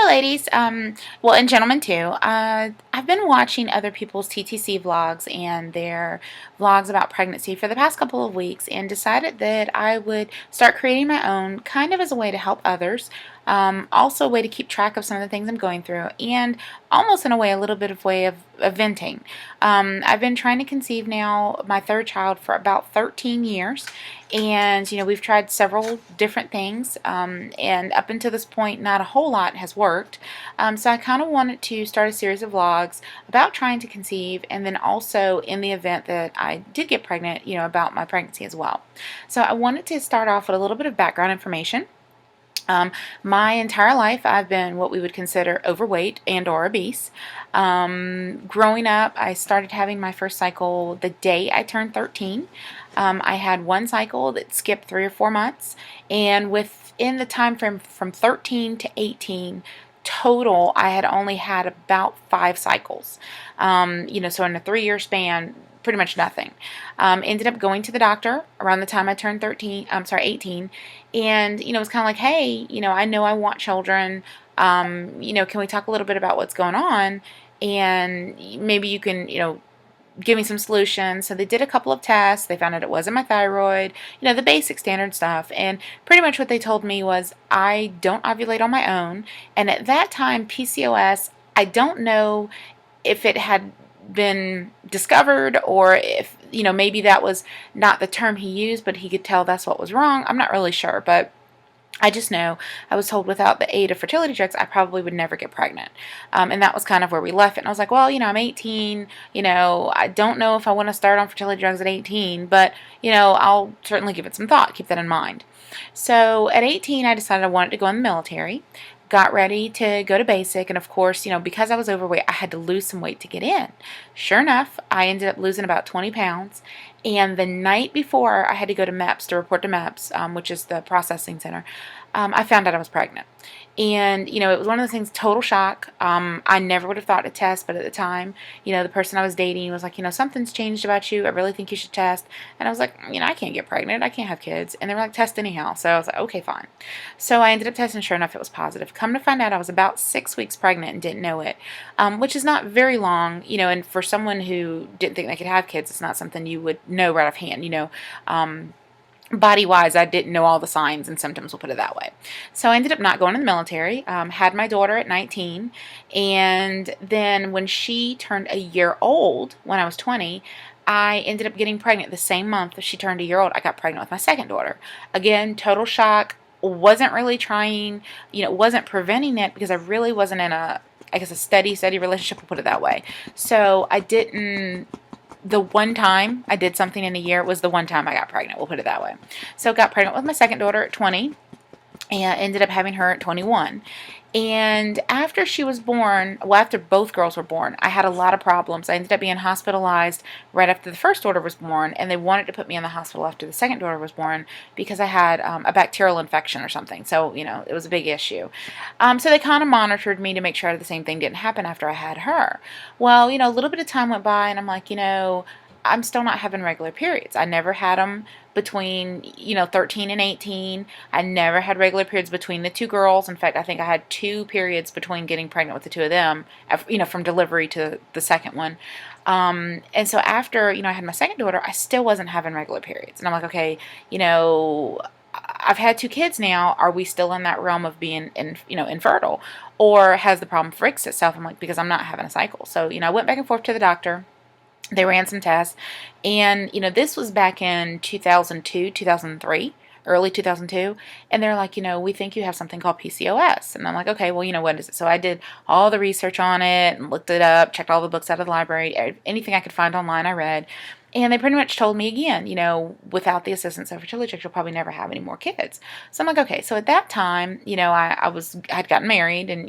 ladies. Well, and gentlemen too. I've been watching other people's TTC vlogs and their vlogs about pregnancy for the past couple of weeks and decided that I would start creating my own kind of as a way to help others. Also a way to keep track of some of the things I'm going through, and almost in a way, a little bit of way of venting. I've been trying to conceive now my third child for about 13 years, and we've tried several different things, and up until this point not a whole lot has worked. So I kind of wanted to start a series of vlogs about trying to conceive, and then also in the event that I did get pregnant, about my pregnancy as well. So I wanted to start off with a little bit of background information. My entire life I've been what we would consider overweight and or obese. Growing up, I started having my first cycle the day I turned 13. I had one cycle that skipped 3 or 4 months, and within the time frame from 13 to 18 total, I had only had about 5 cycles. So in a 3-year span, pretty much nothing. Ended up going to the doctor around the time I turned 18, and it was kind of like, hey, I know I want children. Can we talk a little bit about what's going on, and maybe you can, give me some solutions. So they did a couple of tests. They found out it wasn't my thyroid, the basic standard stuff. And pretty much what they told me was I don't ovulate on my own. And at that time, PCOS, I don't know if it had been discovered or if, maybe that was not the term he used, but he could tell that's what was wrong. I'm not really sure, but I just know I was told without the aid of fertility drugs, I probably would never get pregnant. And that was kind of where we left it. And I was like, well, I'm 18, I don't know if I want to start on fertility drugs at 18, but, I'll certainly give it some thought, keep that in mind. So at 18, I decided I wanted to go in the military, got ready to go to basic, and of course, because I was overweight, I had to lose some weight to get in. Sure enough, I ended up losing about 20 pounds, and the night before I had to go to MEPS to report to MEPS, which is the processing center, I found out I was pregnant. And, it was one of those things, total shock. I never would have thought to test, but at the time, the person I was dating was like, something's changed about you. I really think you should test. And I was like, I can't get pregnant. I can't have kids. And they were like, test anyhow. So I was like, okay, fine. So I ended up testing. Sure enough, it was positive. Come to find out, I was about 6 weeks pregnant and didn't know it, which is not very long, and for someone who didn't think they could have kids, it's not something you would know right offhand, body-wise, I didn't know all the signs and symptoms, we'll put it that way. So I ended up not going to the military, had my daughter at 19, and then when she turned a year old, when I was 20, I ended up getting pregnant the same month that she turned a year old. I got pregnant with my second daughter. Again, total shock, wasn't really trying, wasn't preventing it because I really wasn't in a steady relationship, we'll put it that way. So I didn't. The one time I did something in a year was the one time I got pregnant, we'll put it that way. So got pregnant with my second daughter at 20 and ended up having her at 21. And after she was born, well, after both girls were born, I had a lot of problems. I ended up being hospitalized right after the first daughter was born, and they wanted to put me in the hospital after the second daughter was born because I had a bacterial infection or something. So, it was a big issue. So they kind of monitored me to make sure the same thing didn't happen after I had her. Well, a little bit of time went by, and I'm like, I'm still not having regular periods. I never had them between, 13 and 18. I never had regular periods between the two girls. In fact, I think I had 2 periods between getting pregnant with the two of them, from delivery to the second one. And so after, I had my second daughter, I still wasn't having regular periods. And I'm like, okay, I've had 2 kids now. Are we still in that realm of being, infertile? Or has the problem fixed itself? I'm like, because I'm not having a cycle. So, I went back and forth to the doctor. They ran some tests, and, this was back in 2002, 2003, early 2002, and they're like, we think you have something called PCOS, and I'm like, okay, well, what is it? So I did all the research on it, and looked it up, checked all the books out of the library, anything I could find online I read, and they pretty much told me again, without the assistance of fertility drugs, you'll probably never have any more kids. So I'm like, okay, so at that time, I'd gotten married, and,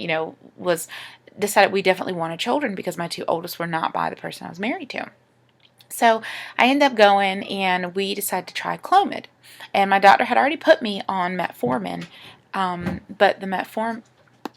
decided we definitely wanted children because my 2 oldest were not by the person I was married to. So I ended up going, and we decided to try Clomid. And my doctor had already put me on metformin, but the